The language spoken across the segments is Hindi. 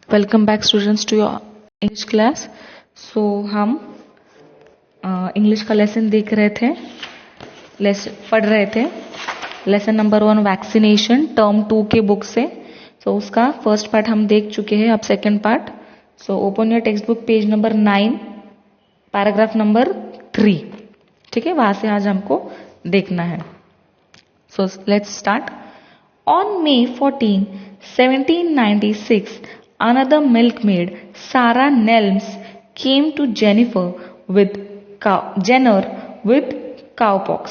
Welcome back students to your English class. So हम इंग्लिश का लेसन देख रहे थे, पढ़ रहे थे। लेसन नंबर 1 वैक्सीनेशन टर्म 2 के बुक से। सो उसका फर्स्ट पार्ट हम देख चुके हैं, अब second part. So open your text book page number 9 paragraph number 3। ठीक है, वहां से आज हमको देखना है। So let's start. On May 14, 1796, another milkmaid, Sarah Nelms, came to Jenner with cowpox.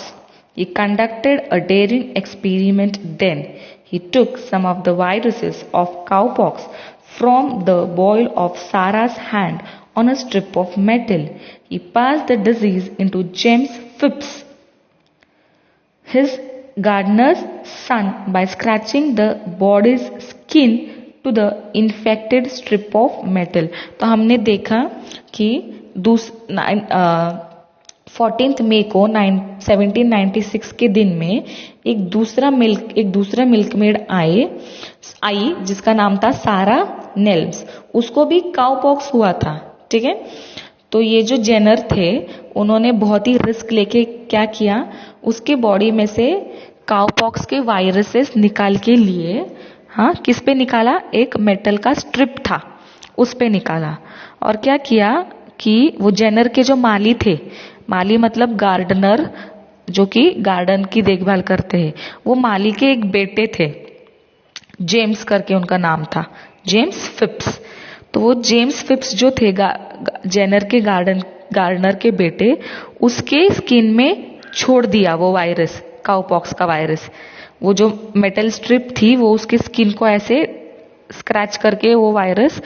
He conducted a daring experiment then. He took some of the viruses of cowpox from the boil of Sarah's hand on a strip of metal. He passed the disease into James Phipps, his gardener's son, by scratching the body's skin to the infected strip of metal. तो हमने देखा कि 14 मई को 1796 के दिन में एक दूसरा मिल्कमेड आई जिसका नाम था सारा नेल्म्स। उसको भी काउपॉक्स हुआ था। ठीक है, तो ये जो जेनर थे उन्होंने बहुत ही रिस्क लेके क्या किया, उसके बॉडी में से काउपॉक्स के वायरसेस निकाल के लिए, हाँ, किस पे निकाला, एक मेटल का स्ट्रिप था उस पे निकाला। और क्या किया कि वो जेनर के जो माली थे, माली मतलब गार्डनर, जो कि गार्डन की देखभाल करते हैं, वो माली के एक बेटे थे, जेम्स करके उनका नाम था, जेम्स फिप्स। तो वो जेम्स फिप्स जो थे जेनर के गार्डनर के बेटे, उसके स्किन में छोड़ दिया वो वायरस, काउपॉक्स का वायरस। वो जो मेटल स्ट्रिप थी वो उसके स्किन को ऐसे स्क्रैच करके वो वायरस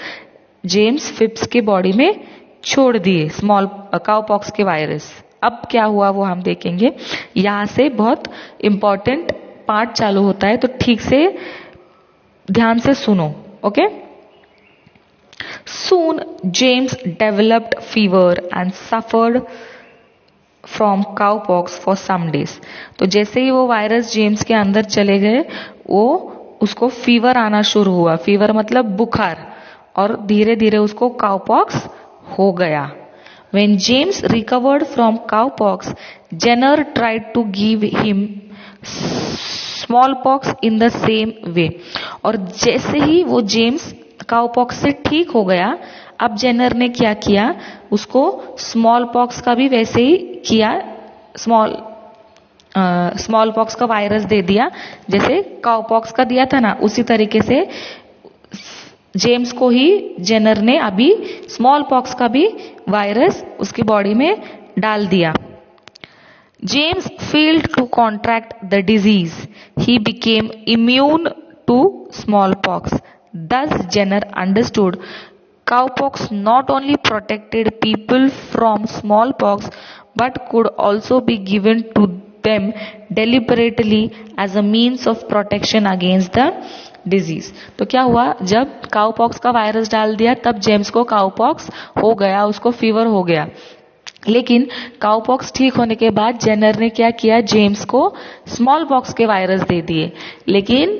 जेम्स फिप्स के बॉडी में छोड़ दिए, स्मॉल काउपॉक्स के वायरस। अब क्या हुआ वो हम देखेंगे। यहां से बहुत इंपॉर्टेंट पार्ट चालू होता है, तो ठीक से ध्यान से सुनो। Okay. Soon James developed fever and suffered from cowpox for some days. तो जैसे ही वो वायरस जेम्स के अंदर चले गए, वो उसको फीवर आना शुरू हुआ। फीवर मतलब बुखार, और धीरे धीरे उसको काउपॉक्स हो गया। When James recovered from cowpox, Jenner tried to give him smallpox in the same way. और जैसे ही वो जेम्स काउपॉक्स से ठीक हो गया, अब जेनर ने क्या किया, उसको स्मॉल पॉक्स का भी वैसे ही किया, स्मॉल पॉक्स का वायरस दे दिया, जैसे काउपॉक्स का दिया था ना, उसी तरीके से जेम्स को ही जेनर ने अभी स्मॉल पॉक्स का भी वायरस उसकी बॉडी में डाल दिया। James failed to contract the disease, he became immune to smallpox. Thus Jenner understood cowpox not only protected people from smallpox but could also be given to them deliberately as a means of protection against the disease. तो क्या हुआ, जब काउपॉक्स का वायरस डाल दिया तब जेम्स को काउपॉक्स हो गया, उसको फीवर हो गया। लेकिन काउपॉक्स ठीक होने के बाद जेनर ने क्या किया, जेम्स को स्मॉल पॉक्स के वायरस दे दिए। लेकिन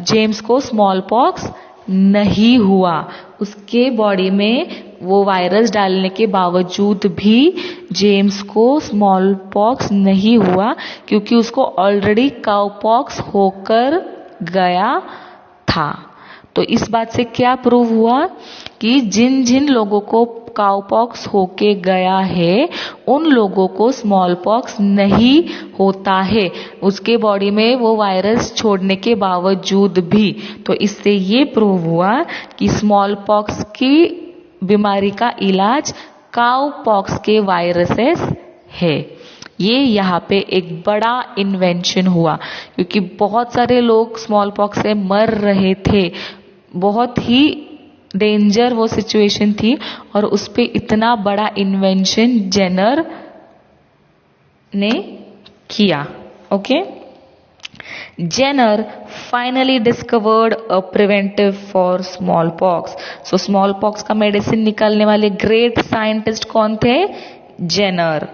जेम्स को स्मॉल पॉक्स नहीं हुआ, उसके बॉडी में वो वायरस डालने के बावजूद भी जेम्स को स्मॉल पॉक्स नहीं हुआ, क्योंकि उसको ऑलरेडी काउपॉक्स होकर गया था। तो इस बात से क्या प्रूव हुआ कि जिन जिन लोगों को काउपॉक्स होके गया है उन लोगों को स्मॉल पॉक्स नहीं होता है, उसके बॉडी में वो वायरस छोड़ने के बावजूद भी। तो इससे ये प्रूव हुआ कि स्मॉल पॉक्स की बीमारी का इलाज काउपॉक्स के वायरसेस है। ये यहाँ पे एक बड़ा इन्वेंशन हुआ, क्योंकि बहुत सारे लोग स्मॉल पॉक्स से मर रहे थे, बहुत ही डेंजर वो सिचुएशन थी, और उस पे इतना बड़ा इन्वेंशन जेनर ने किया। ओके। Jenner finally discovered a preventive for smallpox. So smallpox का मेडिसिन निकालने वाले ग्रेट साइंटिस्ट कौन थे, जेनर।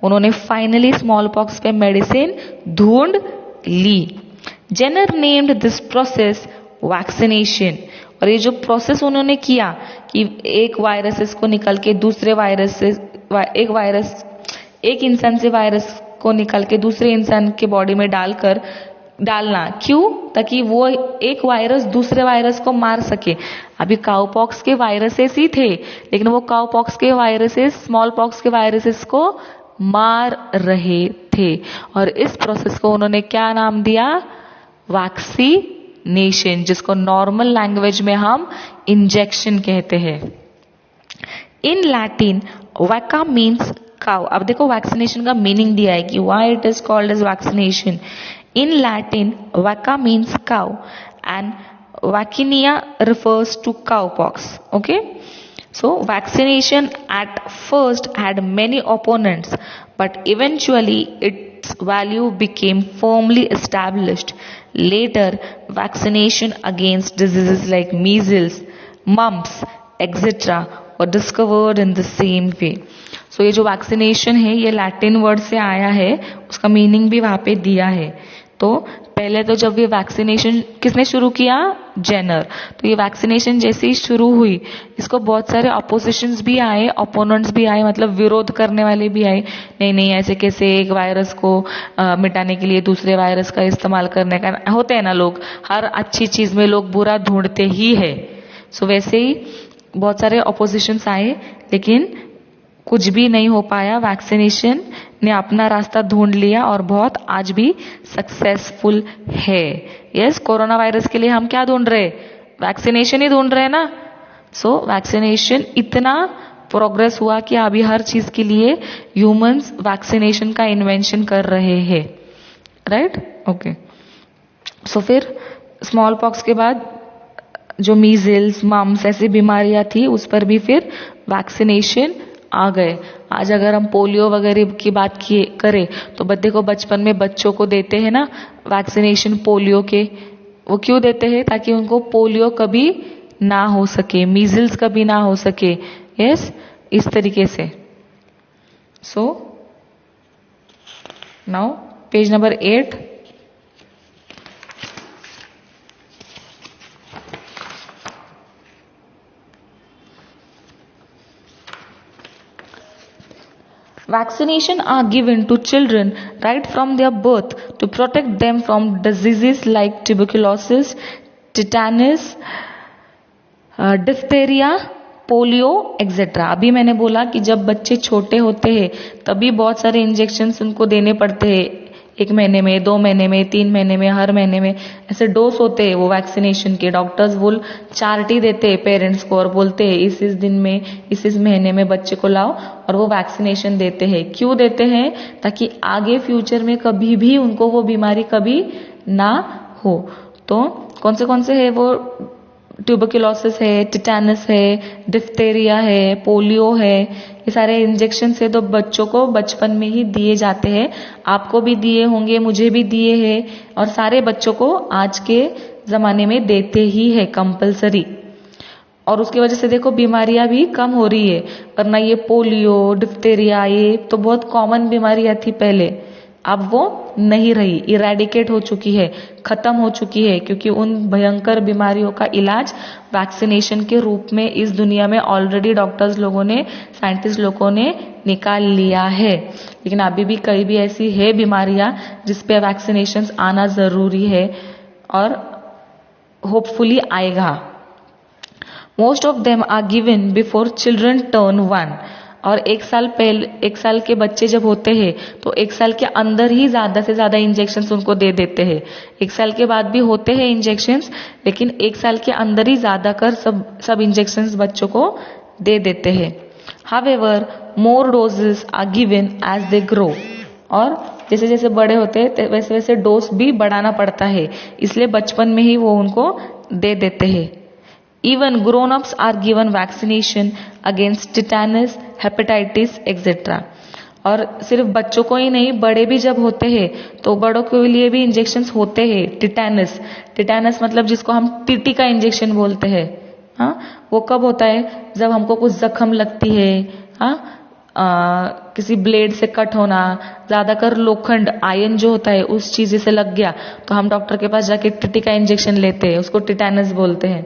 उन्होंने फाइनली स्मॉल पॉक्स पे मेडिसिन ढूंढ ली। Jenner named this process vaccination, और ये जो प्रोसेस उन्होंने किया कि एक वायरसेस को निकल के दूसरे वायरस से एक इंसान से वायरस को निकाल के दूसरे इंसान के बॉडी में डालना, क्यों? ताकि वो एक वायरस दूसरे वायरस को मार सके। अभी काउपॉक्स के वायरसेस ही थे, लेकिन वो काउपॉक्स के वायरसेस स्मॉल पॉक्स के वायरसेस को मार रहे थे, और इस प्रोसेस को उन्होंने क्या नाम दिया? वैक्सीनेशन, जिसको नॉर्मल लैंग्वेज में हम इंजेक्शन कहते हैं। In Latin vacca means cow. अब देखो वैक्सीनेशन का मीनिंग दिया है कि why it is called as vaccination. In Latin vacca means cow and vaccinia refers to cowpox. Okay, so vaccination at first had many opponents, but eventually its value became firmly established. Later, vaccination against diseases like measles, mumps, etc. were discovered in the same way. So ये जो वैक्सीनेशन है ये लैटिन वर्ड से आया है, उसका मीनिंग भी वहां पे दिया है। तो पहले तो जब ये वैक्सीनेशन किसने शुरू किया? जेनर। तो ये वैक्सीनेशन जैसे ही शुरू हुई, इसको बहुत सारे अपोजिशंस भी आए, ओपोनेंट्स भी आए, मतलब विरोध करने वाले भी आए। नहीं नहीं, ऐसे कैसे एक वायरस को मिटाने के लिए दूसरे वायरस का इस्तेमाल करने का, होते हैं ना लोग, हर अच्छी चीज में लोग बुरा ढूंढते ही है। सो वैसे ही बहुत सारे अपोजिशंस आए, लेकिन कुछ भी नहीं हो पाया। वैक्सीनेशन ने अपना रास्ता ढूंढ लिया और बहुत आज भी सक्सेसफुल है। यस, कोरोना वायरस के लिए हम क्या ढूंढ रहे? वैक्सीनेशन ही ढूंढ रहे हैं ना। सो वैक्सीनेशन इतना प्रोग्रेस हुआ कि अभी हर चीज के लिए ह्यूमंस वैक्सीनेशन का इन्वेंशन कर रहे हैं। Right, okay. सो फिर स्मॉल पॉक्स के बाद जो मीजल्स, मम्स ऐसी बीमारियां थी, उस पर भी फिर वैक्सीनेशन आ गए। आज अगर हम पोलियो वगैरह की बात करें तो देखो बचपन में बच्चों को देते हैं ना वैक्सीनेशन पोलियो के। वो क्यों देते हैं? ताकि उनको पोलियो कभी ना हो सके, मीजल्स कभी ना हो सके। यस, इस तरीके से। So now page number 8। Vaccination are given to children right from their birth to protect them from diseases like tuberculosis, tetanus, diphtheria, polio etcetera. अभी मैंने बोला कि जब बच्चे छोटे होते हैं तभी बहुत सारे इंजेक्शन्स उनको देने पड़ते हैं, 1 महीने में, 2 महीने में, 3 महीने में, हर महीने में ऐसे डोज होते हैं वो वैक्सीनेशन के। डॉक्टर्स वो चार्ट ही देते हैं पेरेंट्स को और बोलते हैं इस दिन में, इस महीने में बच्चे को लाओ, और वो वैक्सीनेशन देते हैं। क्यों देते हैं? ताकि आगे फ्यूचर में कभी भी उनको वो बीमारी कभी ना हो। तो कौन से है वो? ट्यूबरक्लोसिस है, टिटेनस है, डिफ्थेरिया है, पोलियो है, ये सारे इंजेक्शन से तो बच्चों को बचपन में ही दिए जाते हैं। आपको भी दिए होंगे, मुझे भी दिए हैं, और सारे बच्चों को आज के जमाने में देते ही है कंपलसरी। और उसकी वजह से देखो बीमारियां भी कम हो रही है, वरना ये पोलियो, डिफ्थेरिया ये तो बहुत कॉमन बीमारियां थी पहले, अब वो नहीं रही, इरेडिकेट हो चुकी है, खत्म हो चुकी है, क्योंकि उन भयंकर बीमारियों का इलाज वैक्सीनेशन के रूप में इस दुनिया में ऑलरेडी डॉक्टर्स लोगों ने, साइंटिस्ट लोगों ने निकाल लिया है। लेकिन अभी भी कई भी ऐसी है बीमारियां जिसपे वैक्सीनेशन आना जरूरी है और होपफुली आएगा। Most of them are given before children turn 1। और 1 साल के बच्चे जब होते हैं तो 1 साल के अंदर ही ज्यादा से ज्यादा इंजेक्शन उनको दे देते हैं। 1 साल के बाद भी होते हैं इंजेक्शन, लेकिन 1 साल के अंदर ही ज्यादा कर सब इंजेक्शन बच्चों को दे देते हैं। However more doses are given as they grow. और जैसे जैसे बड़े होते हैं वैसे वैसे डोज भी बढ़ाना पड़ता है, इसलिए बचपन में ही वो उनको दे देते हैं। Even grown-ups are given vaccination against tetanus, hepatitis, etc. और सिर्फ बच्चों को ही नहीं, बड़े भी जब होते हैं तो बड़ों के लिए भी इंजेक्शन होते हैं। टिटेनस मतलब जिसको हम टीटी का इंजेक्शन बोलते हैं। हाँ, वो कब होता है? जब हमको कुछ जख्म लगती है, हाँ, किसी ब्लेड से कट होना, ज्यादातर लोखंड, आयरन जो होता है उस चीज से लग गया तो हम डॉक्टर के पास जाके टीटी का इंजेक्शन लेते हैं, उसको टिटेनस बोलते हैं।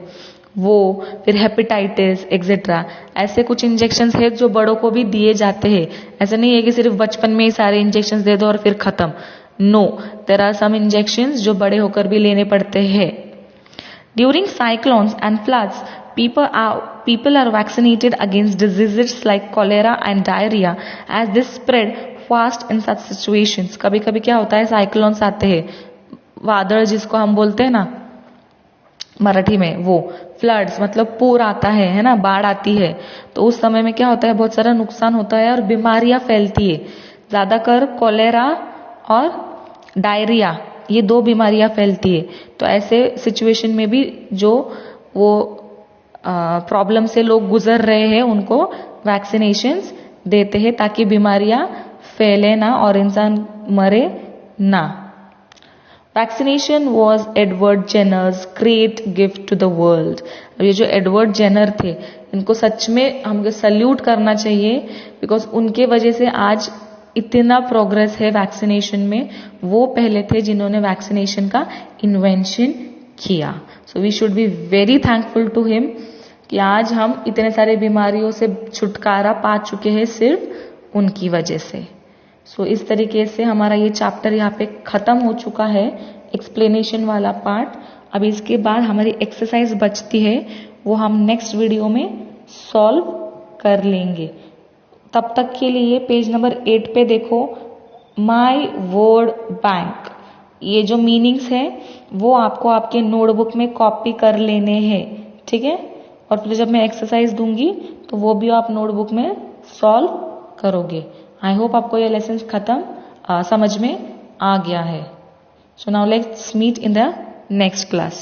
वो, फिर हेपेटाइटिस एक्सेट्रा, ऐसे कुछ इंजेक्शंस है जो बड़ों को भी दिए जाते हैं। ऐसा नहीं है कि सिर्फ बचपन में ही सारे इंजेक्शंस दे दो और फिर खत्म। No, there are some injections जो बड़े होकर भी लेने पड़ते हैं। During cyclones and floods people are vaccinated against diseases like cholera and diarrhea as they spread fast in such situations। कभी कभी क्या होता है, साइक्लोन्स आते हैं, वादळ जिसको हम बोलते हैं ना मराठी में, वो फ्लड्स मतलब पूर आता है ना, बाढ़ आती है। तो उस समय में क्या होता है, बहुत सारा नुकसान होता है और बीमारियां फैलती है। ज्यादातर कोलेरा और डायरिया, ये दो बीमारियां फैलती है। तो ऐसे सिचुएशन में भी जो वो प्रॉब्लम से लोग गुजर रहे हैं उनको वैक्सीनेशंस देते हैं ताकि बीमारियां फैले ना और इंसान मरे ना। Vaccination was Edward Jenner's great gift to the world. ये जो एडवर्ड जेनर थे, इनको सच में हमको सल्यूट करना चाहिए, बिकॉज उनके वजह से आज इतना प्रोग्रेस है वैक्सीनेशन में। वो पहले थे जिन्होंने वैक्सीनेशन का इन्वेंशन किया। So we should be very thankful to him कि आज हम इतने सारे बीमारियों से छुटकारा पा चुके हैं सिर्फ उनकी वजह से। सो इस तरीके से हमारा ये चैप्टर यहाँ पे खत्म हो चुका है, एक्सप्लेनेशन वाला पार्ट। अब इसके बाद हमारी एक्सरसाइज बचती है, वो हम नेक्स्ट वीडियो में सॉल्व कर लेंगे। तब तक के लिए पेज नंबर 8 पे देखो, माई वर्ड बैंक। ये जो मीनिंग्स है वो आपको आपके नोटबुक में कॉपी कर लेने हैं, ठीक है। और फिर जब मैं एक्सरसाइज दूंगी तो वो भी आप नोटबुक में सॉल्व करोगे। आई होप आपको ये लेसन समझ में आ गया है। So now let's meet in the next class.